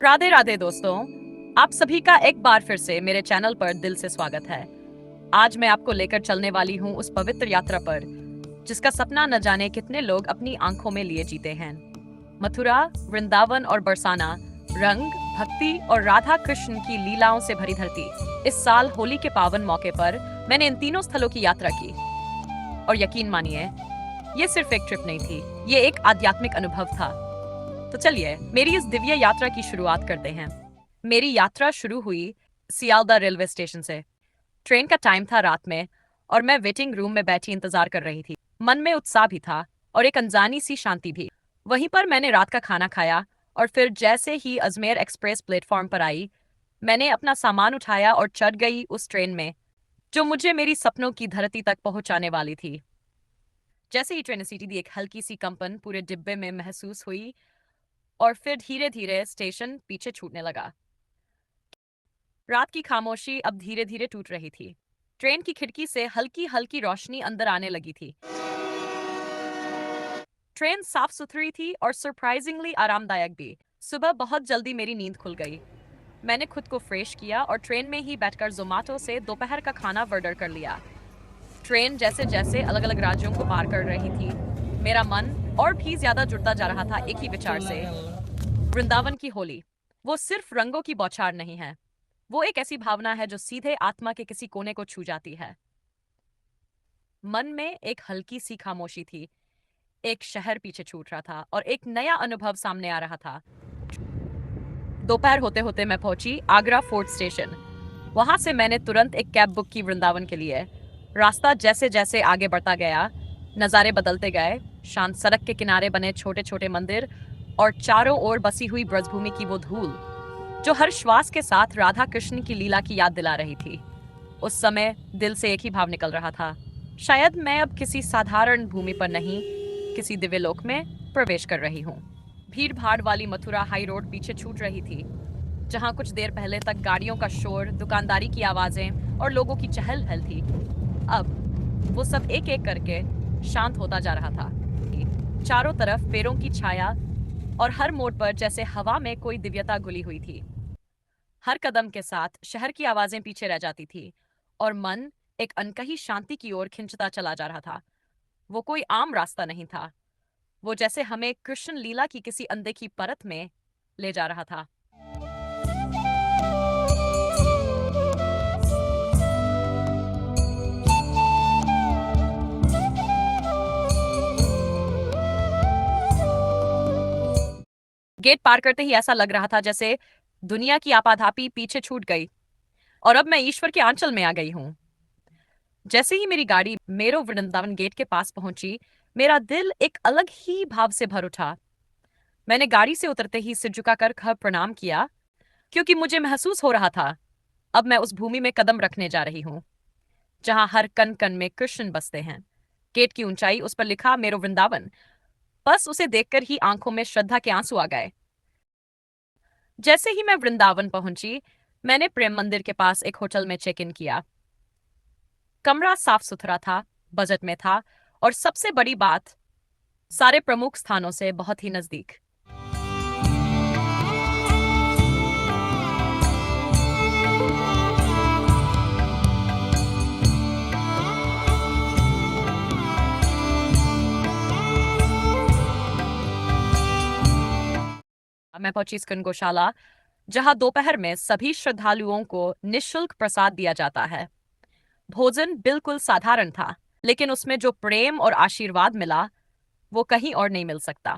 राधे राधे दोस्तों। आप सभी का एक बार फिर से मेरे चैनल पर दिल से स्वागत है। आज मैं आपको लेकर चलने वाली हूँ उस पवित्र यात्रा पर जिसका सपना न जाने कितने लोग अपनी आंखों में लिए जीते हैं। मथुरा, वृंदावन और बरसाना, रंग, भक्ति और राधा कृष्ण की लीलाओं से भरी धरती। इस साल होली के पावन मौके पर मैंने इन तीनों स्थलों की यात्रा की और यकीन मानिए, ये सिर्फ एक ट्रिप नहीं थी, ये एक आध्यात्मिक अनुभव था। तो चलिए मेरी इस दिव्य यात्रा की शुरुआत करते हैं। मेरी यात्रा शुरू हुई सियालदा रेलवे स्टेशन से। ट्रेन का टाइम था रात में और मैं वेटिंग रूम में बैठी इंतजार कर रही थी। मन में उत्साह भी था और एक अनजानी सी शांति भी। वहीं पर मैंने रात का खाना खाया और फिर जैसे ही अजमेर एक्सप्रेस प्लेटफॉर्म पर आई, मैंने अपना सामान उठाया और चढ़ गई उस ट्रेन में जो मुझे मेरी सपनों की धरती तक पहुंचाने वाली थी। जैसे ही ट्रेन सीटी दी, एक हल्की सी कंपन पूरे डिब्बे में महसूस हुई और फिर धीरे धीरे स्टेशन पीछे छूटने लगा। रात की खामोशी अब धीरे धीरे टूट रही थी। ट्रेन की खिड़की से हल्की हल्की रोशनी अंदर आने लगी थी। ट्रेन साफ सुथरी थी और सरप्राइजिंगली आरामदायक भी। सुबह बहुत जल्दी मेरी नींद खुल गई। मैंने खुद को फ्रेश किया और ट्रेन में ही बैठकर जोमेटो से दोपहर का खाना ऑर्डर कर लिया। ट्रेन जैसे जैसे अलग अलग राज्यों को पार कर रही थी, मेरा मन और भी ज्यादा जुड़ता जा रहा था एक ही विचार से। वृंदावन की होली, वो सिर्फ रंगों की बौछार नहीं है, वो एक ऐसी भावना है जो सीधे आत्मा के किसी कोने को छू जाती है। मन में एक हल्की सी खामोशी थी। एक शहर पीछे छूट रहा था और एक नया अनुभव सामने आ रहा था। दोपहर होते होते मैं पहुंची आगरा फोर्ट स्टेशन। वहां से मैंने तुरंत एक कैब बुक की वृंदावन के लिए। रास्ता जैसे जैसे आगे बढ़ता गया, नज़ारे बदलते गए। शांत सड़क के किनारे बने छोटे छोटे मंदिर और चारों ओर बसी हुई ब्रजभूमि की वो धूल जो हर श्वास के साथ राधा कृष्ण की लीला की याद दिला रही थी। उस समय दिल से एक ही भाव निकल रहा था, शायद मैं अब किसी साधारण भूमि पर नहीं, किसी दिव्य लोक में प्रवेश कर रही हूँ। भीड़ भाड़ वाली मथुरा हाई रोड पीछे छूट रही थी, जहाँ कुछ देर पहले तक गाड़ियों का शोर, दुकानदारी की आवाजें और लोगों की चहल पहल थी, अब वो सब एक एक करके शांत होता जा रहा था। चारों तरफ पेड़ों की छाया और हर मोड़ पर जैसे हवा में कोई दिव्यता घुली हुई थी। हर कदम के साथ शहर की आवाजें पीछे रह जाती थी और मन एक अनकही शांति की ओर खिंचता चला जा रहा था। वो कोई आम रास्ता नहीं था, वो जैसे हमें कृष्ण लीला की किसी अनदेखी परत में ले जा रहा था। गेट पार करते ही ऐसा लग रहा था जैसे दुनिया की आपाधापी पीछे छूट गई और अब मैं ईश्वर के आंचल में आ गई हूँ। जैसे ही मेरी गाड़ी मेरो वृंदावन गेट के पास पहुंची, मेरा दिल एक अलग ही भाव से भर उठा। मैंने गाड़ी से उतरते ही सिर झुकाकर खर प्रणाम किया, क्योंकि मुझे महसूस हो रहा था अब मैं उस भूमि में कदम रखने जा रही हूँ जहां हर कण कण में कृष्ण बसते हैं। गेट की ऊंचाई, उस पर लिखा मेरो वृंदावन, बस उसे देखकर ही आंखों में श्रद्धा के आंसू आ गए। जैसे ही मैं वृंदावन पहुंची, मैंने प्रेम मंदिर के पास एक होटल में चेक इन किया। कमरा साफ सुथरा था, बजट में था और सबसे बड़ी बात, सारे प्रमुख स्थानों से बहुत ही नजदीक। मैं पहुंची स्कंद गौशाला, जहां दोपहर में सभी श्रद्धालुओं को निःशुल्क प्रसाद दिया जाता है। भोजन बिल्कुल साधारण था, लेकिन उसमें जो प्रेम और आशीर्वाद मिला वो कहीं और नहीं मिल सकता।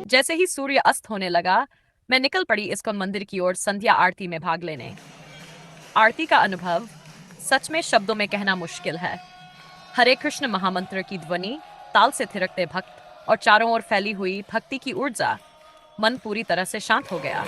जैसे ही सूर्य अस्त होने लगा, मैं निकल पड़ी इस्कॉन मंदिर की ओर संध्या आरती में भाग लेने। आरती का अनुभव सच में शब्दों में कहना मुश्किल है। हरे कृष्ण महामंत्र की ध्वनि, ताल से थिरकते भक्त और चारों ओर फैली हुई भक्ति की ऊर्जा, मन पूरी तरह से शांत हो गया।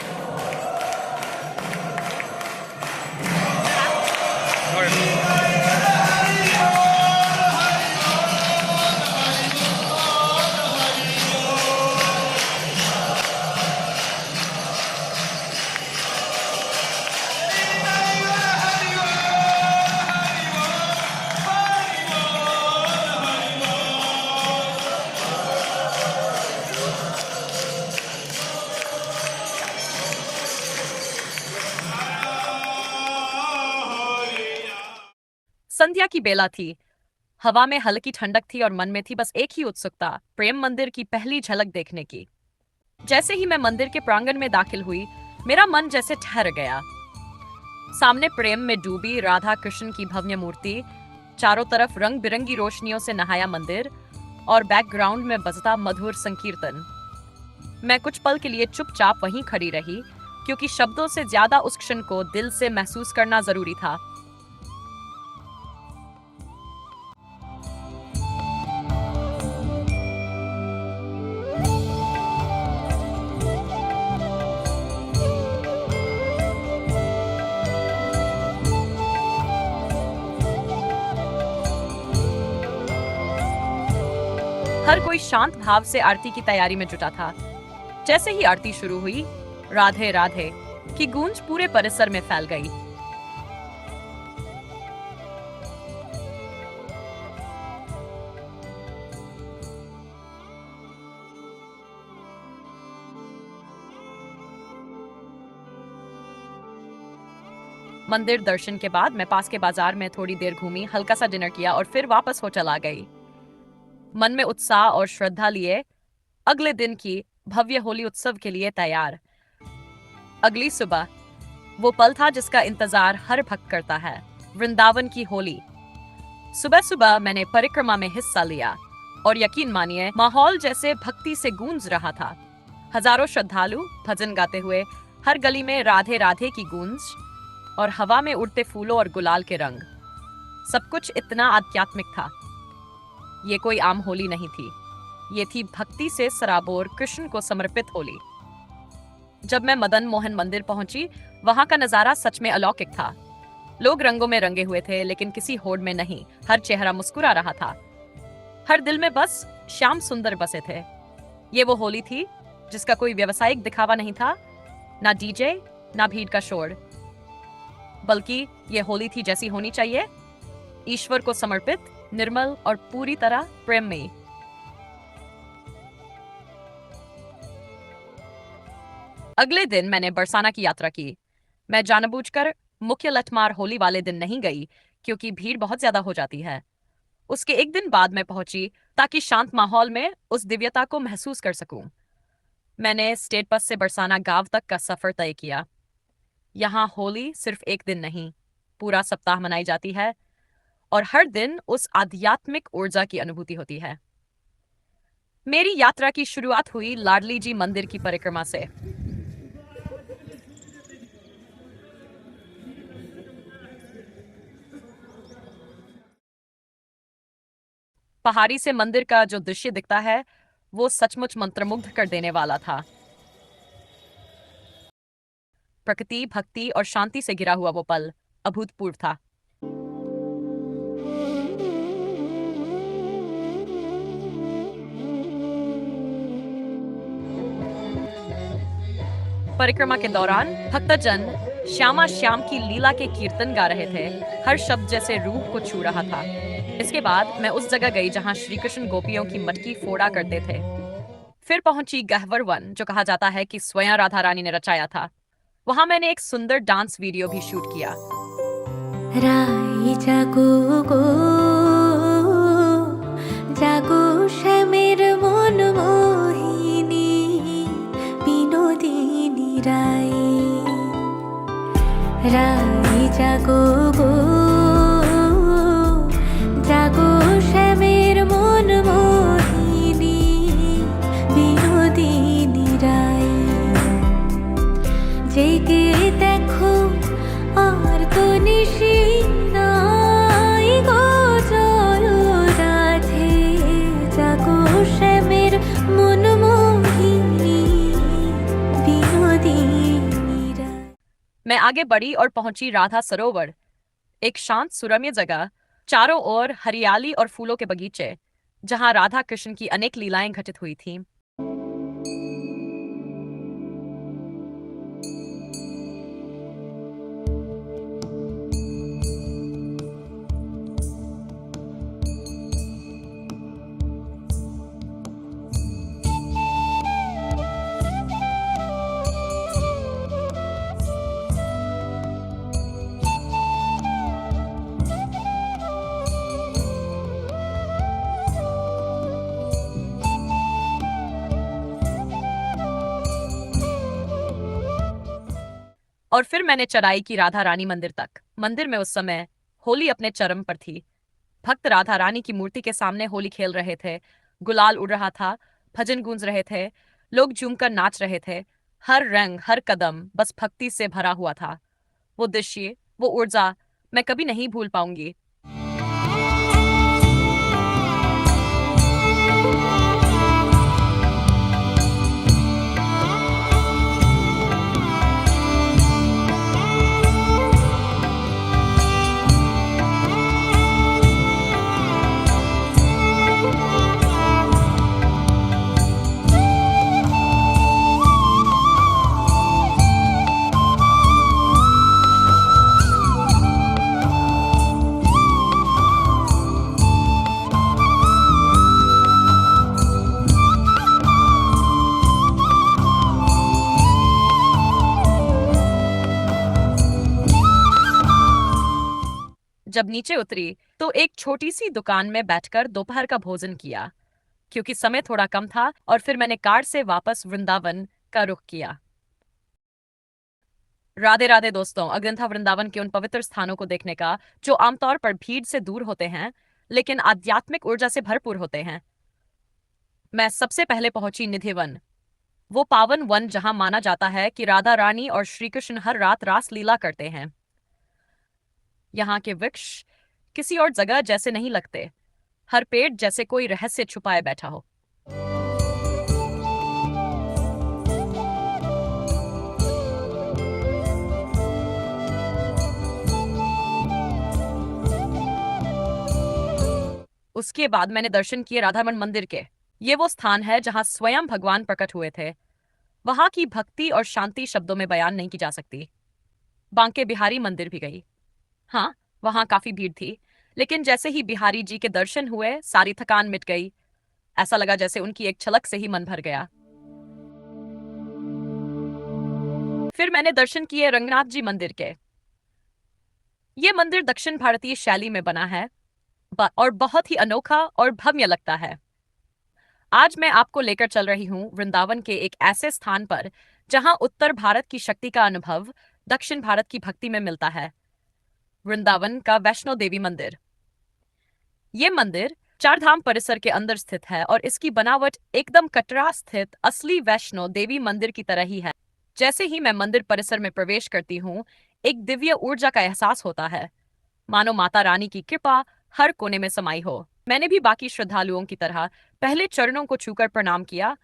संध्या की बेला थी। हवा में हल्की ठंडक थी और मन में थी बस एक ही उत्सुकता, प्रेम मंदिर की पहली झलक देखने की। जैसे ही मैं मंदिर के प्रांगण में दाखिल हुई, मेरा मन जैसे ठहर गया। सामने प्रेम में डूबी राधा कृष्ण की भव्य मूर्ति, चारों तरफ रंग बिरंगी रोशनियों से नहाया मंदिर और बैकग्राउंड में बजता मधुर संकीर्तन। मैं कुछ पल के लिए चुपचाप वहीं खड़ी रही, क्योंकि शब्दों से ज्यादा उस क्षण को दिल से महसूस करना जरूरी था। हर कोई शांत भाव से आरती की तैयारी में जुटा था। जैसे ही आरती शुरू हुई, राधे राधे की गूंज पूरे परिसर में फैल गई। मंदिर दर्शन के बाद मैं पास के बाजार में थोड़ी देर घूमी, हल्का सा डिनर किया और फिर वापस होटल आ गई। मन में उत्साह और श्रद्धा लिए अगले दिन की भव्य होली उत्सव के लिए तैयार। अगली सुबह वो पल था जिसका इंतजार हर भक्त करता है, वृंदावन की होली। सुबह सुबह मैंने परिक्रमा में हिस्सा लिया और यकीन मानिए माहौल जैसे भक्ति से गूंज रहा था। हजारों श्रद्धालु भजन गाते हुए, हर गली में राधे राधे की गूंज और हवा में उड़ते फूलों और गुलाल के रंग, सब कुछ इतना आध्यात्मिक था। ये कोई आम होली नहीं थी, ये थी भक्ति से सराबोर कृष्ण को समर्पित होली। जब मैं मदन मोहन मंदिर पहुंची, वहां का नजारा सच में अलौकिक था। लोग रंगों में रंगे हुए थे, लेकिन किसी होड़ में नहीं। हर चेहरा मुस्कुरा रहा था, हर दिल में बस श्याम सुंदर बसे थे। ये वो होली थी जिसका कोई व्यावसायिक दिखावा नहीं था, ना डीजे ना भीड़ का शोर, बल्कि ये होली थी जैसी होनी चाहिए, ईश्वर को समर्पित, निर्मल और पूरी तरह प्रेममयी। अगले दिन मैंने बरसाना की यात्रा की। मैं जानबूझकर मुख्य लठमार होली वाले दिन नहीं गई, क्योंकि भीड़ बहुत ज्यादा हो जाती है। उसके एक दिन बाद मैं पहुंची, ताकि शांत माहौल में उस दिव्यता को महसूस कर सकूं। मैंने स्टेट बस से बरसाना गांव तक का सफर तय किया। यहाँ होली सिर्फ एक दिन नहीं, पूरा सप्ताह मनाई जाती है और हर दिन उस आध्यात्मिक ऊर्जा की अनुभूति होती है। मेरी यात्रा की शुरुआत हुई लाडली जी मंदिर की परिक्रमा से। पहाड़ी से मंदिर का जो दृश्य दिखता है, वो सचमुच मंत्रमुग्ध कर देने वाला था। प्रकृति, भक्ति और शांति से घिरा हुआ वो पल अभूतपूर्व था। परिक्रमा के दौरान भक्तजन श्यामा श्याम की लीला के कीर्तन गा रहे थे। हर शब्द जैसे रूह को छू रहा था। इसके बाद मैं उस जगह गई जहां श्री कृष्ण गोपियों की मटकी फोड़ा करते थे। फिर पहुंची गहवर वन, जो कहा जाता है कि स्वयं राधा रानी ने रचाया था। वहां मैंने एक सुंदर डांस वीडियो भी शूट किया। राई जागो गो जागो श्यामेर मन मोहिनी বিনোদিনী রাই রাই জাগো গো জাগো শ্যামের মন মোহিনী বিনোদিনী রাই জেগে দেখো আর তো নিশি নাই গো জয় রাধে জাগো শ্যামের মন মোহিনী বিনোদিনী রাই। मैं आगे बढ़ी और पहुंची राधा सरोवर, एक शांत सुरम्य जगह, चारों ओर हरियाली और फूलों के बगीचे, जहां राधा कृष्ण की अनेक लीलाएं घटित हुई थीं। और फिर मैंने चढ़ाई की राधा रानी मंदिर तक। मंदिर में उस समय होली अपने चरम पर थी। भक्त राधा रानी की मूर्ति के सामने होली खेल रहे थे। गुलाल उड़ रहा था, भजन गूंज रहे थे, लोग झूमकर नाच रहे थे। हर रंग, हर कदम बस भक्ति से भरा हुआ था। वो दृश्य, वो ऊर्जा मैं कभी नहीं भूल पाऊंगी। जब नीचे उतरी तो एक छोटी सी दुकान में बैठकर दोपहर का भोजन किया, क्योंकि समय थोड़ा कम था। और फिर मैंने कार से वापस वृंदावन का रुख किया। राधे राधे दोस्तों, अगन था वृंदावन के उन पवित्र स्थानों को देखने का जो आमतौर पर भीड़ से दूर होते हैं लेकिन आध्यात्मिक ऊर्जा से भरपूर होते हैं। मैं सबसे पहले पहुंची निधिवन, वो पावन वन जहां माना जाता है कि राधा रानी और श्री कृष्ण हर रात रास लीला करते हैं। यहाँ के वृक्ष किसी और जगह जैसे नहीं लगते, हर पेड़ जैसे कोई रहस्य छुपाए बैठा हो। उसके बाद मैंने दर्शन किए राधारमण मंदिर के। ये वो स्थान है जहां स्वयं भगवान प्रकट हुए थे। वहां की भक्ति और शांति शब्दों में बयान नहीं की जा सकती। बांके बिहारी मंदिर भी गई। हाँ, वहां काफी भीड़ थी, लेकिन जैसे ही बिहारी जी के दर्शन हुए सारी थकान मिट गई। ऐसा लगा जैसे उनकी एक झलक से ही मन भर गया। फिर मैंने दर्शन किए रंगनाथ जी मंदिर के। ये मंदिर दक्षिण भारतीय शैली में बना है और बहुत ही अनोखा और भव्य लगता है। आज मैं आपको लेकर चल रही हूँ वृंदावन के एक ऐसे स्थान पर जहां उत्तर भारत की शक्ति का अनुभव दक्षिण भारत की भक्ति में मिलता है। वृंदावन का वैष्णो देवी मंदिर। ये मंदिर चार धाम परिसर के अंदर स्थित है और इसकी बनावट एकदम कटरा स्थित असली वैष्णो देवी मंदिर की तरह ही है। जैसे ही मैं मंदिर परिसर में प्रवेश करती हूँ, एक दिव्य ऊर्जा का एहसास होता है, मानो माता रानी की कृपा हर कोने में समाई हो। मैंने भी बाकी श्रद्धालुओं की तरह पहले चरणों को छूकर प्रणाम किया,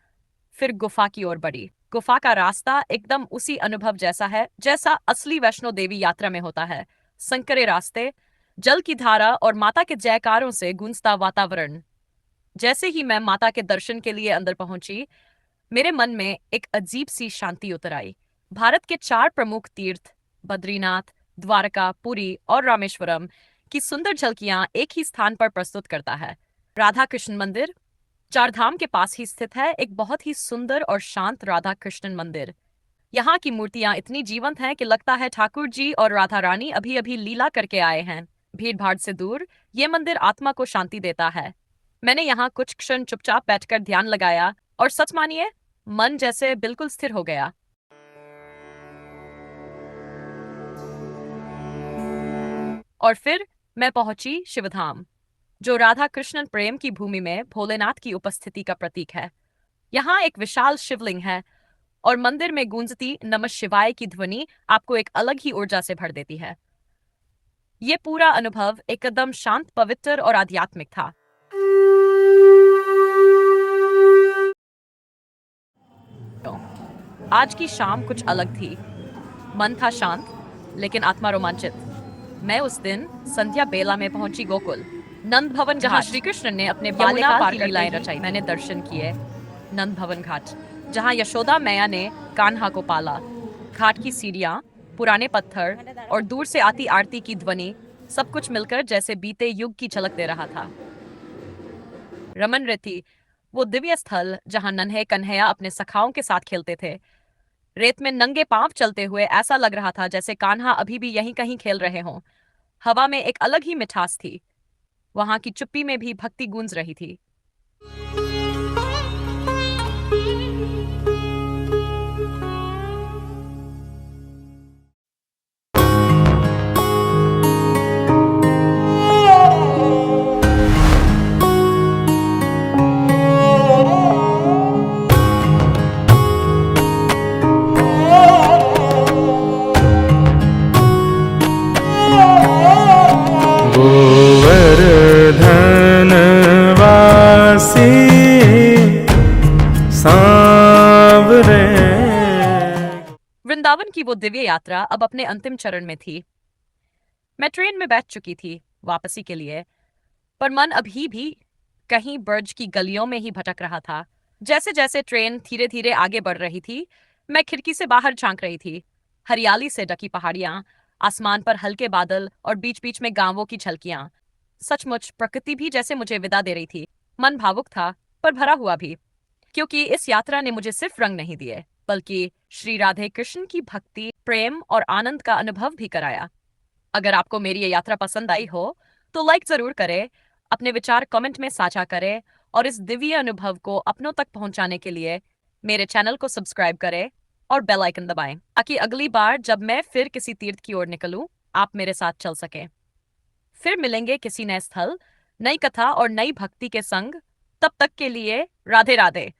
फिर गुफा की ओर बढ़ी। गुफा का रास्ता एकदम उसी अनुभव जैसा है जैसा असली वैष्णो देवी यात्रा में होता है। संकरे रास्ते, जल की धारा और माता के जयकारों से गूंजता वातावरण। जैसे ही मैं माता के दर्शन के लिए अंदर पहुंची, मेरे मन में एक अजीब सी शांति उतर आई। भारत के चार प्रमुख तीर्थ बद्रीनाथ, द्वारका, पुरी और रामेश्वरम की सुंदर झलकियां एक ही स्थान पर प्रस्तुत करता है। राधा कृष्ण मंदिर चार धाम के पास ही स्थित है, एक बहुत ही सुंदर और शांत राधा कृष्ण मंदिर। यहाँ की मूर्तियां इतनी जीवंत हैं कि लगता है ठाकुर जी और राधा रानी अभी अभी लीला करके आए हैं। भीड़ भाड़ से दूर ये मंदिर आत्मा को शांति देता है। मैंने यहाँ कुछ क्षण चुपचाप बैठकर ध्यान लगाया और सच मानिए, मन जैसे बिल्कुल स्थिर हो गया। और फिर मैं पहुंची शिवधाम, जो राधा कृष्णन प्रेम की भूमि में भोलेनाथ की उपस्थिति का प्रतीक है। यहाँ एक विशाल शिवलिंग है और मंदिर में गूंजती नमः शिवाय की ध्वनि आपको एक अलग ही ऊर्जा से भर देती है। ये पूरा अनुभव एकदम शांत, पवित्र और आध्यात्मिक था। आज की शाम कुछ अलग थी। मन था शांत लेकिन आत्मा रोमांचित। मैं उस दिन संध्या बेला में पहुंची गोकुल नंद भवन, जहां श्री कृष्ण ने अपने बाल्यकाल की लीलाएं रचाई। मैंने दर्शन किए नंद भवन घाट, जहां यशोदा मैया ने कान्हा को पाला। घाट की सीढ़ियां, पुराने पत्थर और दूर से आती आरती की ध्वनि, सब कुछ मिलकर जैसे बीते युग की झलक दे रहा था। रमन रेती, वो दिव्य स्थल जहां नन्हे कन्हैया अपने सखाओं के साथ खेलते थे। रेत में नंगे पांव चलते हुए ऐसा लग रहा था जैसे कान्हा अभी भी यहीं कहीं खेल रहे हों। हवा में एक अलग ही मिठास थी। वहां की चुप्पी में भी भक्ति गूंज रही थी। सांवरे। वृंदावन की वो दिव्य यात्रा अब अपने अंतिम चरण में थी। मैं ट्रेन में बैठ चुकी थी वापसी के लिए, पर मन अभी भी कहीं ब्रज की गलियों में ही भटक रहा था। जैसे जैसे ट्रेन धीरे धीरे आगे बढ़ रही थी, मैं खिड़की से बाहर झांक रही थी। हरियाली से ढकी पहाड़ियां, आसमान पर हल्के बादल और बीच बीच में गांवों की झलकियां। सचमुच प्रकृति भी जैसे मुझे विदा दे रही थी। मन भावुक था, पर भरा हुआ भी, क्योंकि इस यात्रा ने मुझे सिर्फ रंग नहीं दिए, बल्कि श्री राधे कृष्ण की भक्ति, प्रेम और आनंद का अनुभव भी कराया। अगर आपको मेरी ये यात्रा पसंद आई हो तो लाइक जरूर करें, अपने विचार कमेंट में साझा करें और इस दिव्य अनुभव को अपनों तक पहुंचाने के लिए मेरे चैनल को सब्सक्राइब करें और बेल आइकन दबाएं, ताकि अगली बार जब मैं फिर किसी तीर्थ की ओर निकलूं, आप मेरे साथ चल सकें। फिर मिलेंगे किसी नए स्थल, नई कथा और नई भक्ति के संग। तब तक के लिए राधे राधे।